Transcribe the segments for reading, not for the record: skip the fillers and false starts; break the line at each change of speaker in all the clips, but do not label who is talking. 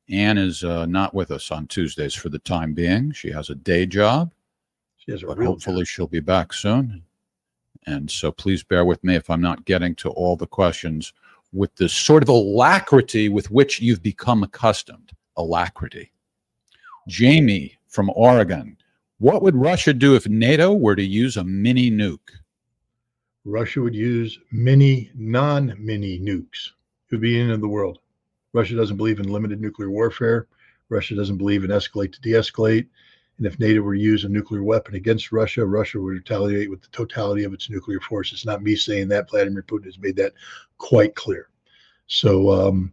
Anne is not with us on Tuesdays for the time being. She has a day job, but hopefully she'll be back soon. And so please bear with me if I'm not getting to all the questions with the sort of alacrity with which you've become accustomed. Alacrity. Jamie from Oregon. What would Russia do if NATO were to use a mini nuke?
Russia would use mini, non-mini nukes. It would be the end of the world. Russia doesn't believe in limited nuclear warfare. Russia doesn't believe in escalate to de-escalate. And if NATO were to use a nuclear weapon against Russia, Russia would retaliate with the totality of its nuclear force. It's not me saying that. Vladimir Putin has made that quite clear. So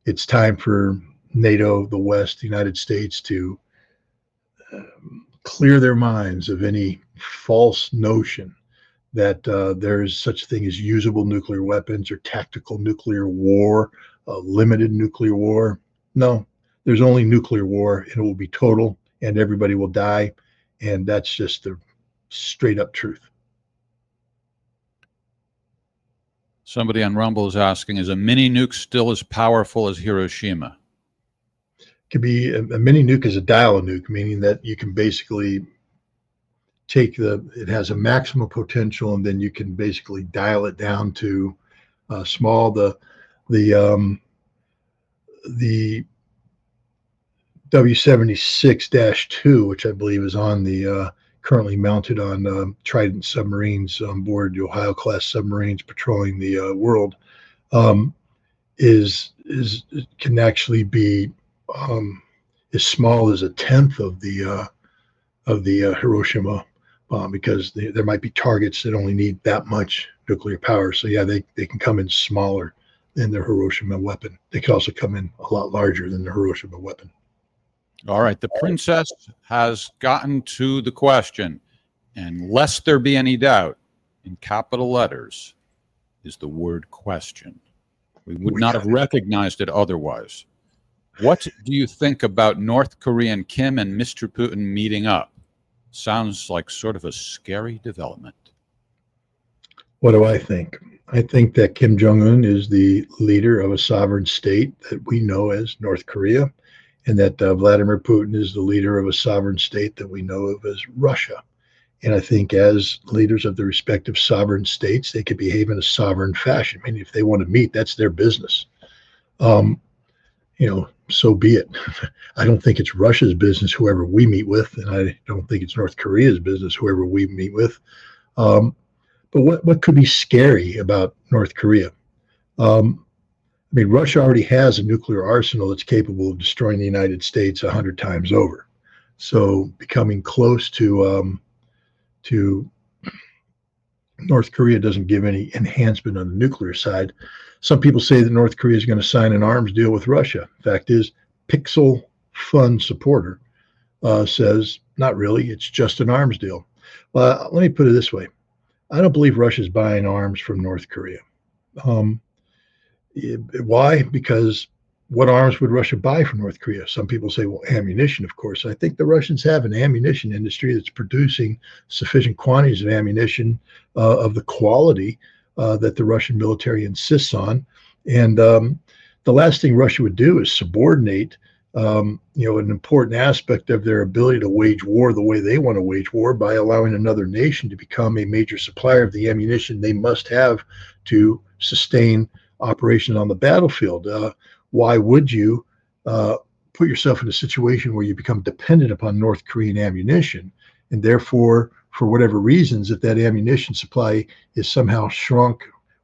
it's time for NATO, the West, the United States to clear their minds of any false notion that there is such a thing as usable nuclear weapons or tactical nuclear war, limited nuclear war. No, there's only nuclear war, and it will be total, and everybody will die. And that's just the straight up truth.
Somebody on Rumble is asking, is a mini nuke still as powerful as Hiroshima?
It could be a mini nuke is a dial nuke, meaning that you can basically take it has a maximum potential, and then you can basically dial it down to small. The W-76-2, which I believe is on the currently mounted on Trident submarines on board the Ohio class submarines patrolling the world, can actually be as small as a tenth of the Hiroshima bomb, because there might be targets that only need that much nuclear power. So yeah, they can come in smaller than the Hiroshima weapon. They can also come in a lot larger than the Hiroshima weapon.
All right, the princess has gotten to the question, and lest there be any doubt, in capital letters is the word question. We would not have recognized it otherwise. What do you think about North Korean Kim and Mr. Putin meeting up? Sounds like sort of a scary development.
What do I think? I think that Kim Jong-un is the leader of a sovereign state that we know as North Korea, and that Vladimir Putin is the leader of a sovereign state that we know of as Russia. And I think as leaders of the respective sovereign states, they could behave in a sovereign fashion. I mean, if they want to meet, that's their business. So be it. I don't think it's Russia's business, whoever we meet with, and I don't think it's North Korea's business, whoever we meet with. But what could be scary about North Korea? Russia already has a nuclear arsenal that's capable of destroying the United States 100 times over. So becoming close to North Korea doesn't give any enhancement on the nuclear side. Some people say that North Korea is going to sign an arms deal with Russia. Fact is, Pixel Fund supporter says, not really, it's just an arms deal. Let me put it this way. I don't believe Russia's buying arms from North Korea. Why? Because what arms would Russia buy from North Korea? Some people say, well, ammunition, of course. I think the Russians have an ammunition industry that's producing sufficient quantities of ammunition of the quality that the Russian military insists on. And the last thing Russia would do is subordinate an important aspect of their ability to wage war the way they want to wage war by allowing another nation to become a major supplier of the ammunition they must have to sustain operations on the battlefield. Why would you put yourself in a situation where you become dependent upon North Korean ammunition, and therefore, for whatever reasons, if that ammunition supply is somehow shrunk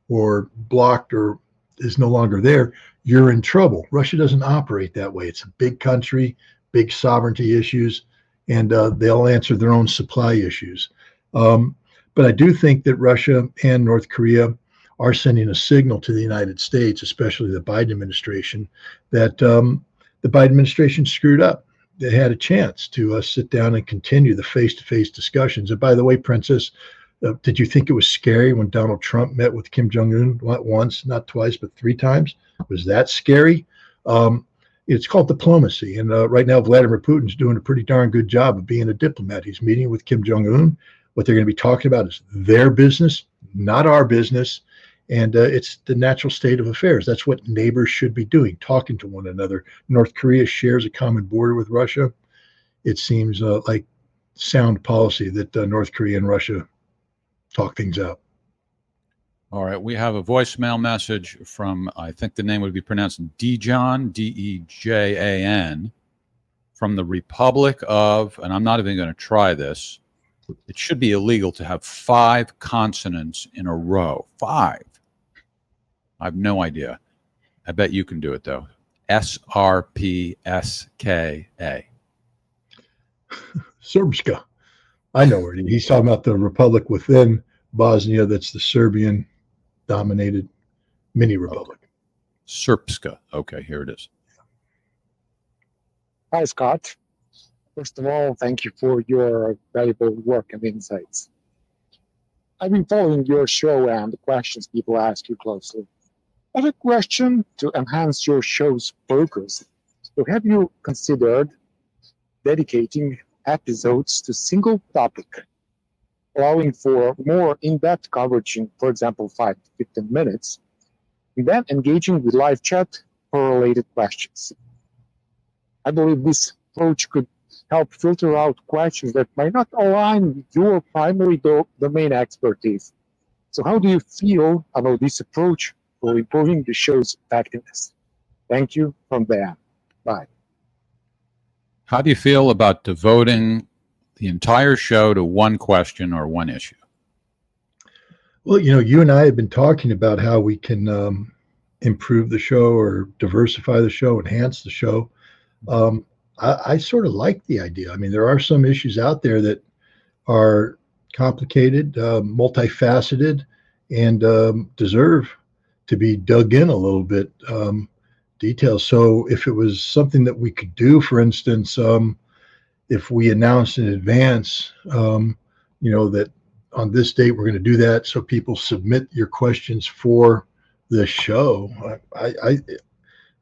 or blocked or is no longer there, you're in trouble. Russia doesn't operate that way. It's a big country, big sovereignty issues, and they'll answer their own supply issues. But I do think that Russia and North Korea are sending a signal to the United States, especially the Biden administration, that the Biden administration screwed up. They had a chance to sit down and continue the face-to-face discussions. And by the way, Princess, did you think it was scary when Donald Trump met with Kim Jong-un not once, not twice, but 3 times? Was that scary? It's called diplomacy. And right now, Vladimir Putin's doing a pretty darn good job of being a diplomat. He's meeting with Kim Jong-un. What they're going to be talking about is their business, not our business. And it's the natural state of affairs. That's what neighbors should be doing, talking to one another. North Korea shares a common border with Russia. It seems like sound policy that North Korea and Russia talk things out.
All right. We have a voicemail message from, I think the name would be pronounced Dejan, Dejan, from the Republic of, and I'm not even going to try this. It should be illegal to have 5 consonants in a row. 5. I have no idea. I bet you can do it, though. SRPSKA.
Srpska. I know where he's talking about the republic within Bosnia that's the Serbian-dominated mini-republic.
Okay. Srpska. Okay, here it is.
Hi, Scott. First of all, thank you for your valuable work and insights. I've been following your show and the questions people ask you closely. I have a question to enhance your show's focus. So have you considered dedicating episodes to single topic, allowing for more in-depth coverage in, for example, 5 to 15 minutes, and then engaging with live chat for related questions? I believe this approach could help filter out questions that might not align with your primary domain expertise. So how do you feel about this approach for improving the show's effectiveness? Thank you from Dan. Bye.
How do you feel about devoting the entire show to one question or one issue?
Well, you and I have been talking about how we can improve the show or diversify the show, enhance the show. I sort of like the idea. I mean, there are some issues out there that are complicated, multifaceted, and deserve to be dug in a little bit, details. So if it was something that we could do, for instance, if we announced in advance, that on this date we're going to do that, so people submit your questions for the show.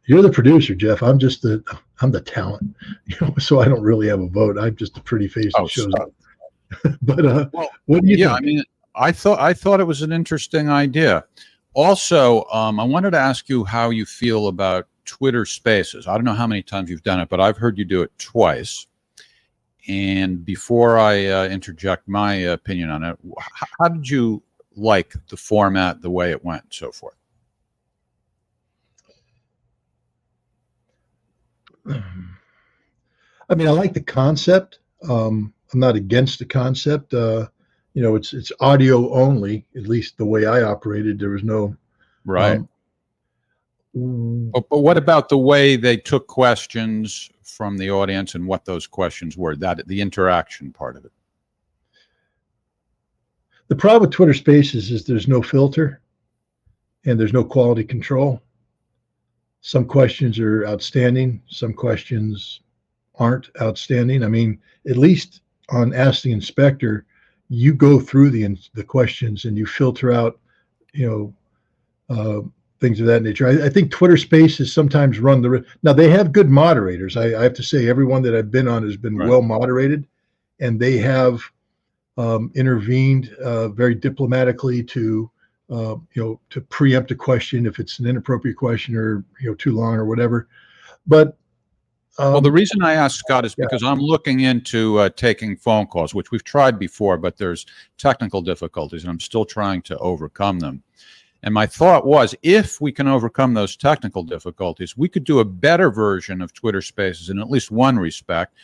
You're the producer, Jeff. I'm the talent, so I don't really have a vote. I'm just a pretty face that shows up. But what do you think?
I mean, I thought it was an interesting idea. Also, I wanted to ask you how you feel about Twitter Spaces. I don't know how many times you've done it, but I've heard you do it twice. And before I interject my opinion on it, how did you like the format, the way it went, and so forth?
I mean, I like the concept. I'm not against the concept. It's audio only, at least the way I operated. There was no
right. But what about the way they took questions from the audience and what those questions were, that the interaction part of it?
The problem with Twitter Spaces is there's no filter and there's no quality control. Some questions are outstanding. Some questions aren't outstanding. I mean, at least on Ask the Inspector, you go through the questions and you filter out, things of that nature. I think Twitter Spaces sometimes run now they have good moderators. I have to say everyone that I've been on has been well moderated, and they have intervened very diplomatically to preempt a question if it's an inappropriate question or too long or whatever. But
well, the reason I ask, Scott, is because I'm looking into taking phone calls, which we've tried before, but there's technical difficulties, and I'm still trying to overcome them. And my thought was, if we can overcome those technical difficulties, we could do a better version of Twitter Spaces in at least one respect.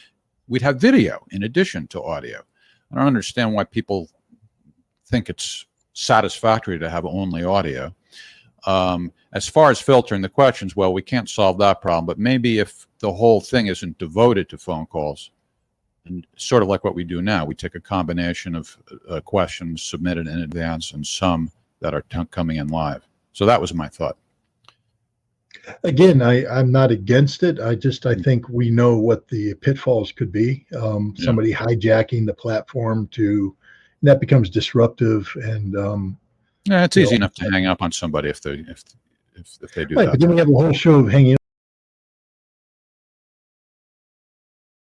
We'd have video in addition to audio. I don't understand why people think it's satisfactory to have only audio. As far as filtering the questions, well, we can't solve that problem, but maybe if the whole thing isn't devoted to phone calls, and sort of like what we do now, we take a combination of questions submitted in advance and some that are coming in live. So that was my thought.
Again, I'm not against it. I think we know what the pitfalls could be. Somebody hijacking the platform that becomes disruptive, and
it's easy enough to hang up on somebody if they do that.
But then we have a whole show of hanging